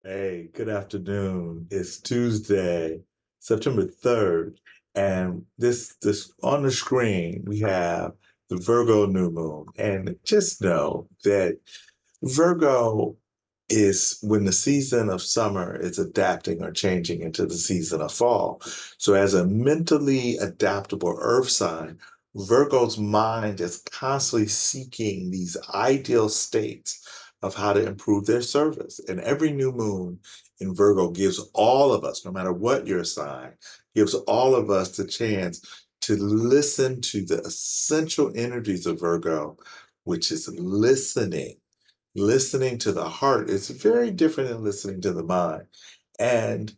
Hey, good afternoon. It's Tuesday, September 3rd, and this on the screen we have the Virgo new moon. And just know that Virgo is when the season of summer is adapting or changing into the season of fall. So as a mentally adaptable earth sign, Virgo's mind is constantly seeking these ideal states of how to improve their service. And every new moon in Virgo gives all of us, no matter what your sign, gives all of us the chance to listen to the essential energies of Virgo, which is listening to the heart is very different than listening to the mind. And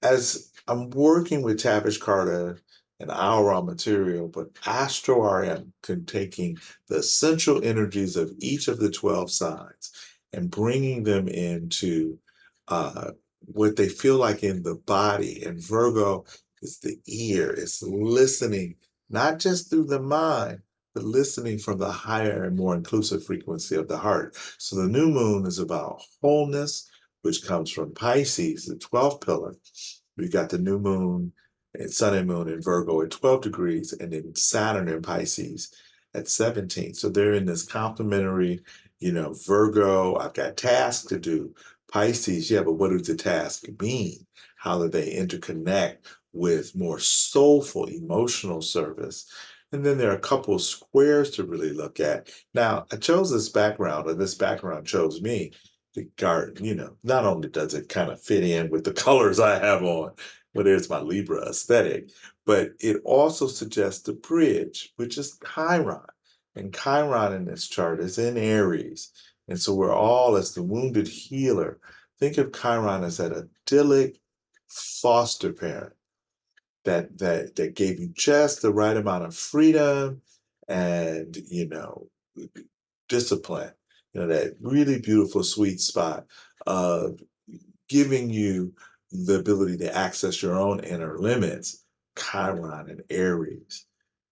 as I'm working with Tavish Carter and our raw material, but Astro RM can taking the essential energies of each of the 12 signs and bringing them into uh, what they feel like in the body. And Virgo is the ear, it's listening, not just through the mind, but listening from the higher and more inclusive frequency of the heart. So the new moon is about wholeness, which comes from Pisces, the 12th pillar. We've got the new moon and sun and moon in Virgo at 12 degrees, and then Saturn in Pisces at 17. So they're in this complementary, Virgo, I've got tasks to do. Pisces, yeah, but what does the task mean? How do they interconnect with more soulful emotional service? And then there are a couple of squares to really look at. Now, I chose this background, or this background chose me. The garden, not only does it kind of fit in with the colors I have on, but there's my Libra aesthetic, but it also suggests the bridge, which is Chiron. And Chiron in this chart is in Aries. And so we're all, as the wounded healer, think of Chiron as that idyllic foster parent that gave you just the right amount of freedom and discipline, that really beautiful sweet spot of giving you the ability to access your own inner limits. Chiron and Aries,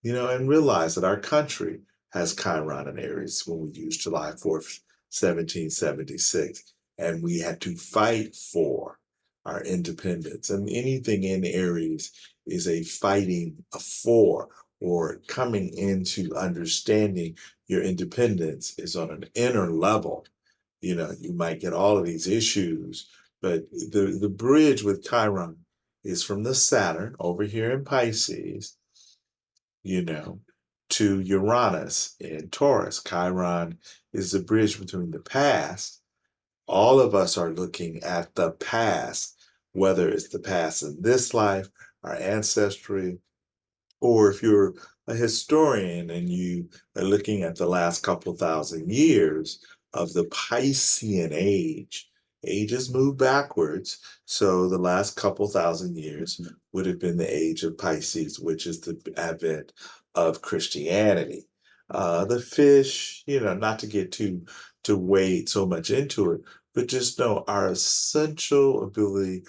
and realize that our country has Chiron and Aries when we use July 4th, 1776, and we had to fight for our independence. And anything in Aries is a fighting for or coming into understanding your independence is on an inner level. You might get all of these issues, but the bridge with Chiron is from the Saturn over here in Pisces, you know, to Uranus in Taurus. Chiron is the bridge between the past. All of us are looking at the past, whether it's the past in this life, our ancestry, or if you're a historian and you are looking at the last couple thousand years of the Piscean age, ages move backwards. So the last couple thousand years would have been the age of Pisces, which is the advent of Christianity. The fish, not to get to wade so much into it, but just know our essential ability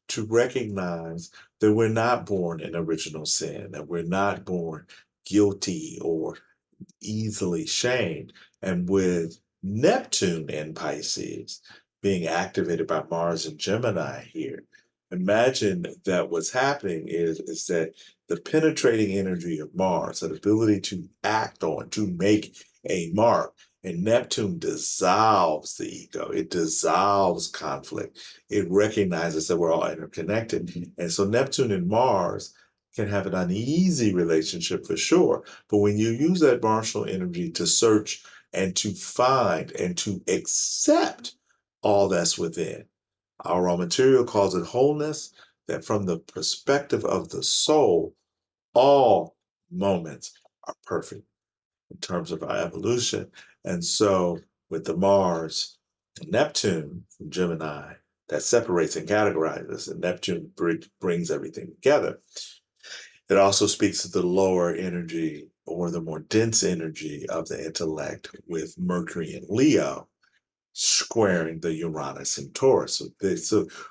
to recognize that we're not born in original sin, that we're not born guilty or easily shamed. And with Neptune in Pisces being activated by Mars and Gemini here, imagine that what's happening is that the penetrating energy of Mars, that ability to act on, to make a mark, and Neptune dissolves the ego. It dissolves conflict. It recognizes that we're all interconnected. And so Neptune and Mars can have an uneasy relationship for sure. But when you use that martial energy to search and to find and to accept all that's within, our raw material calls it wholeness, that from the perspective of the soul, all moments are perfect in terms of our evolution. And so with the Mars and Neptune from Gemini, that separates and categorizes, and Neptune brings everything together. It also speaks to the lower energy or the more dense energy of the intellect with Mercury and Leo squaring the Uranus and Taurus.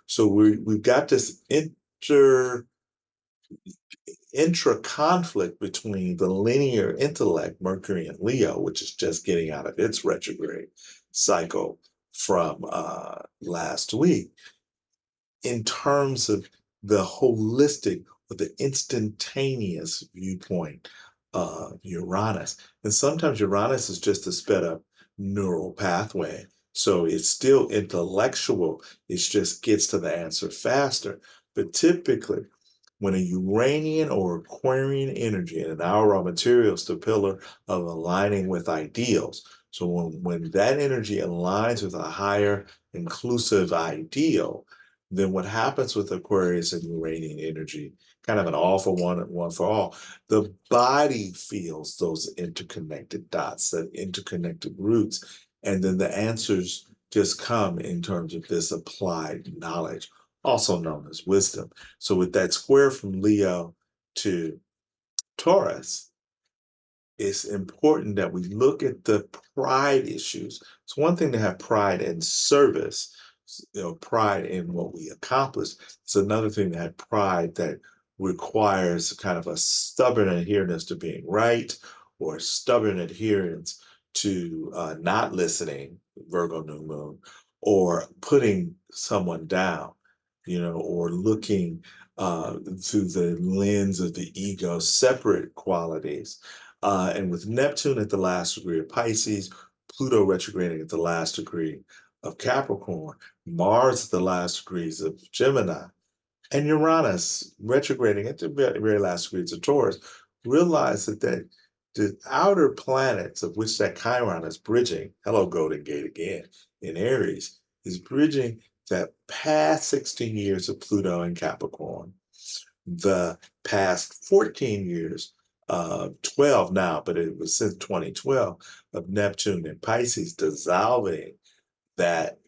So we've got this intra conflict between the linear intellect, Mercury and Leo, which is just getting out of its retrograde cycle, from last week in terms of the holistic or the instantaneous viewpoint of Uranus. And sometimes Uranus is just a sped up neural pathway. So it's still intellectual, it just gets to the answer faster. But typically, when a Uranian or Aquarian energy, and our raw materials, the pillar of aligning with ideals. So when that energy aligns with a higher inclusive ideal, then what happens with Aquarius and Uranian energy, kind of an all for one and one for all, the body feels those interconnected dots, that interconnected roots, and then the answers just come in terms of this applied knowledge, also known as wisdom. So with that square from Leo to Taurus, it's important that we look at the pride issues. It's one thing to have pride in service, pride in what we accomplish. It's another thing to have pride that requires kind of a stubborn adherence to being right or stubborn adherence to not listening, Virgo new moon, or putting someone down, or looking through the lens of the ego, separate qualities and with Neptune at the last degree of Pisces, Pluto retrograding at the last degree of Capricorn, Mars at the last degrees of Gemini, and Uranus retrograding at the very last degrees of Taurus, realize that the outer planets of which that Chiron is bridging, hello Golden Gate again, in Aries, is bridging that past 16 years of Pluto and Capricorn, the past 14 years, 12 now, but it was since 2012, of Neptune and Pisces dissolving that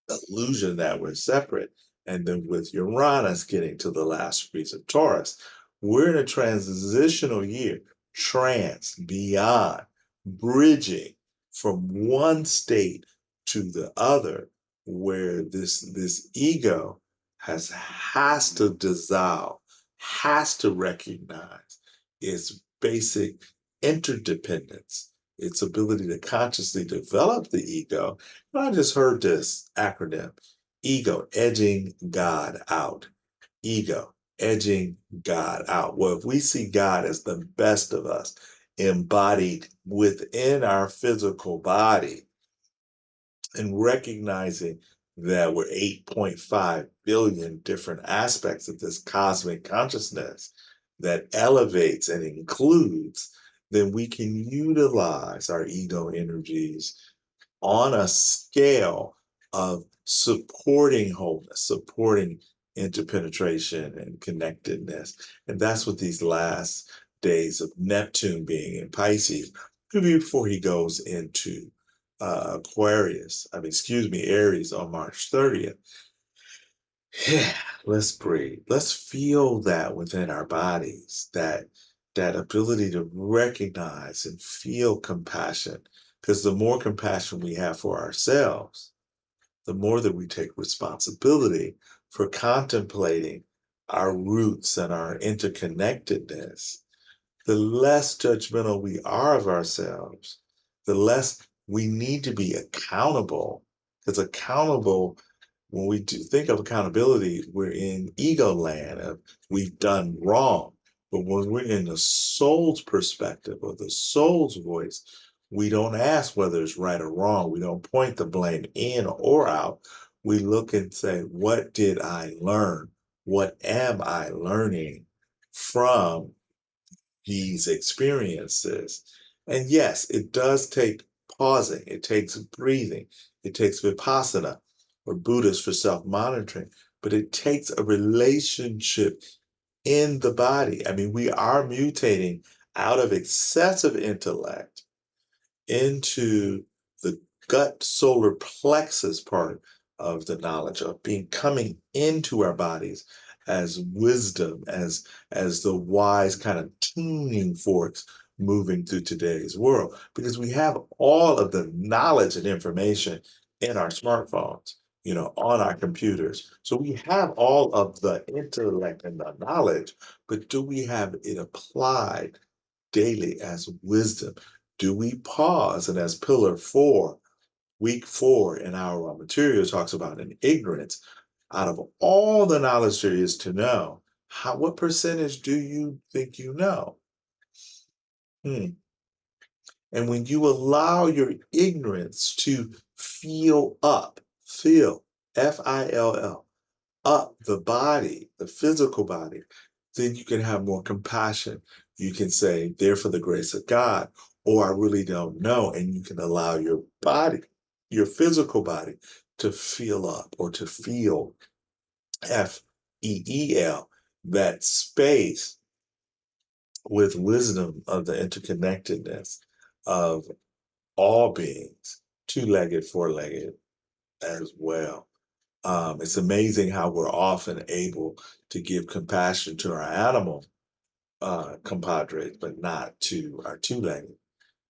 illusion that we're separate. And then with Uranus getting to the last degrees of Taurus, we're in a transitional year, beyond, bridging from one state to the other, where this ego has to dissolve, has to recognize its basic interdependence, its ability to consciously develop the ego. I just heard this acronym, ego, edging God out. Ego, edging God out. Well, if we see God as the best of us, embodied within our physical body, and recognizing that we're 8.5 billion different aspects of this cosmic consciousness that elevates and includes, then we can utilize our ego energies on a scale of supporting wholeness, supporting interpenetration and connectedness. And that's what these last days of Neptune being in Pisces, before he goes into Aries on March 30th. Yeah, let's breathe. Let's feel that within our bodies, that ability to recognize and feel compassion. Because the more compassion we have for ourselves, the more that we take responsibility for contemplating our roots and our interconnectedness, the less judgmental we are of ourselves, the less we need to be accountable. Because accountable, when we do think of accountability, we're in ego land of we've done wrong. But when we're in the soul's perspective or the soul's voice, we don't ask whether it's right or wrong. We don't point the blame in or out. We look and say, what did I learn? What am I learning from these experiences? And yes, it does take pausing, it takes breathing, it takes vipassana or Buddhist for self monitoring, but it takes a relationship in the body. I mean, we are mutating out of excessive intellect into the gut solar plexus part of the knowledge of being coming into our bodies as wisdom, as the wise kind of tuning forks moving through today's world, because we have all of the knowledge and information in our smartphones, on our computers. So we have all of the intellect and the knowledge, but do we have it applied daily as wisdom? Do we pause? And as pillar 4 Week 4 in our raw material talks about an ignorance. Out of all the knowledge there is to know, what percentage do you think you know? Hmm. And when you allow your ignorance to feel, Fill, up the body, the physical body, then you can have more compassion. You can say, there for the grace of God, or I really don't know. And you can allow your body, your physical body, to fill up or to feel, Feel, that space with wisdom of the interconnectedness of all beings, two-legged, four-legged as well. It's amazing how we're often able to give compassion to our animal compadres, but not to our two-legged.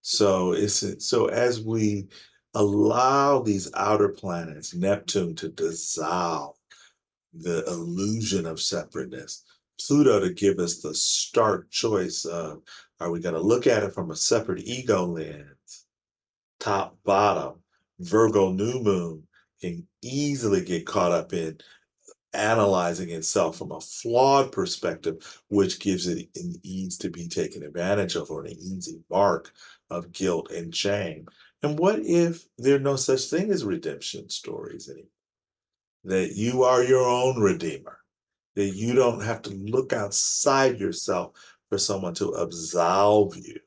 So as we allow these outer planets, Neptune, to dissolve the illusion of separateness, Pluto to give us the stark choice of, are we going to look at it from a separate ego lens, top, bottom? Virgo new moon can easily get caught up in analyzing itself from a flawed perspective, which gives it an ease to be taken advantage of, or an easy mark of guilt and shame. And what if there are no such thing as redemption stories anymore? That you are your own redeemer, that you don't have to look outside yourself for someone to absolve you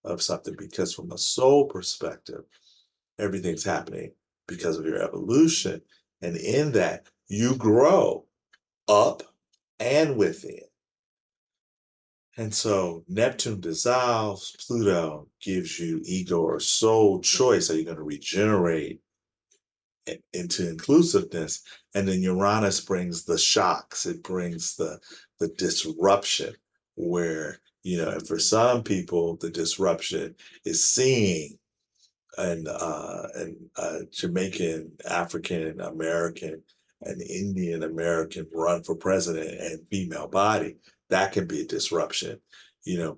of something, because from a soul perspective, everything's happening because of your evolution. And in that, you grow up and within. And so Neptune dissolves, Pluto gives you ego or soul choice. Are you going to regenerate into inclusiveness? And then Uranus brings the shocks, it brings the disruption, where, and for some people, the disruption is seeing Jamaican, African American, and Indian American run for president and female body. That can be a disruption.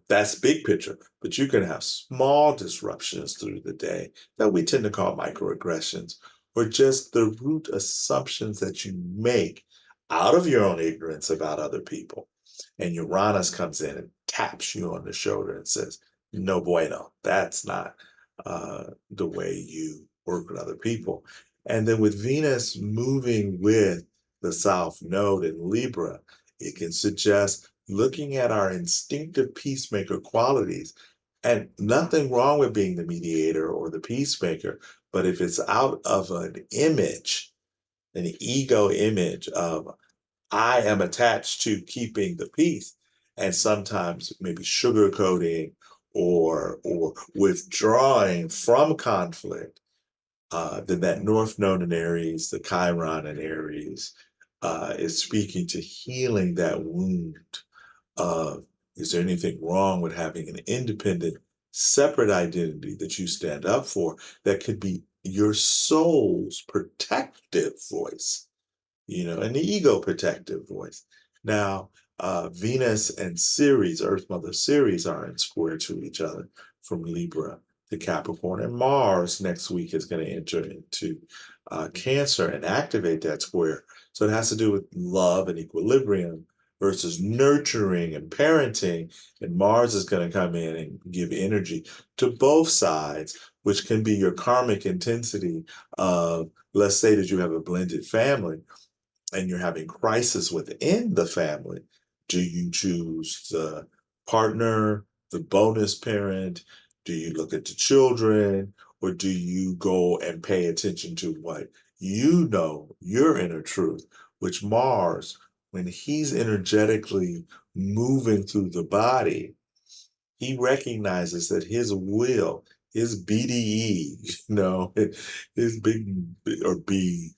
That's big picture, but you can have small disruptions through the day that we tend to call microaggressions, or just the root assumptions that you make out of your own ignorance about other people. And Uranus comes in and taps you on the shoulder and says, no bueno, that's not the way you work with other people. And then with Venus moving with the South Node in Libra, it can suggest looking at our instinctive peacemaker qualities. And nothing wrong with being the mediator or the peacemaker, but if it's out of an image, an ego image of, I am attached to keeping the peace, and sometimes maybe sugarcoating or withdrawing from conflict, then that North Node in Aries, the Chiron in Aries, is speaking to healing that wound of, is there anything wrong with having an independent, separate identity that you stand up for, that could be your soul's protective voice? And the ego protective voice. Now, Venus and Ceres, Earth Mother Ceres, are in square to each other from Libra to Capricorn, and Mars next week is going to enter into Cancer and activate that square. So it has to do with love and equilibrium versus nurturing and parenting. And Mars is going to come in and give energy to both sides, which can be your karmic intensity of, let's say that you have a blended family and you're having crisis within the family. Do you choose the partner, the bonus parent? Do you look at the children? Or do you go and pay attention to what you know, your inner truth, which Mars, when he's energetically moving through the body, he recognizes that his will, his BDE, his big, or B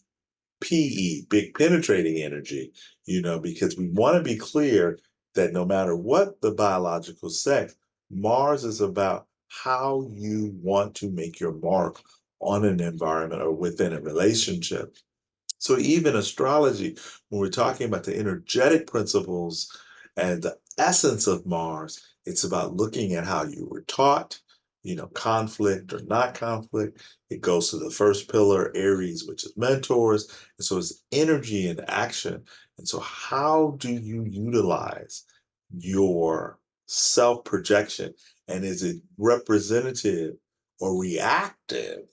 PE, big penetrating energy, because we want to be clear that no matter what the biological sex, Mars is about how you want to make your mark on an environment or within a relationship. So even astrology, when we're talking about the energetic principles and the essence of Mars, it's about looking at how you were taught, conflict or not conflict. It goes to the first pillar, Aries, which is mentors. And so it's energy and action. And so, how do you utilize your self projection? And is it representative or reactive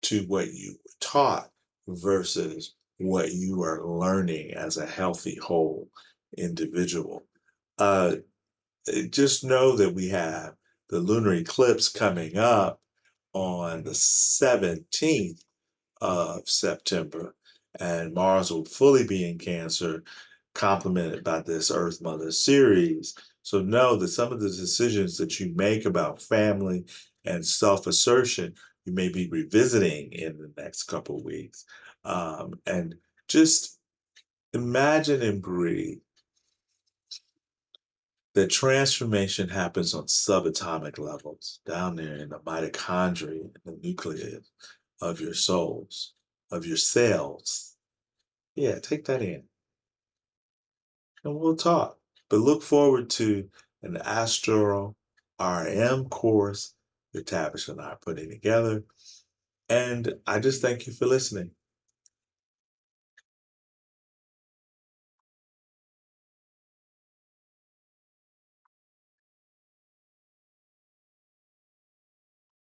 to what you were taught versus what you are learning as a healthy, whole individual? Uh, just know that we have the lunar eclipse coming up on the 17th of September, and Mars will fully be in Cancer, complemented by this Earth Mother series. So know that some of the decisions that you make about family and self-assertion, you may be revisiting in the next couple of weeks. And just imagine and breathe that transformation happens on subatomic levels, down there in the mitochondria, the nucleus of your souls, of your cells. Yeah, take that in, and we'll talk. But look forward to an Astro RM course that Tavish and I are putting together. And I just thank you for listening.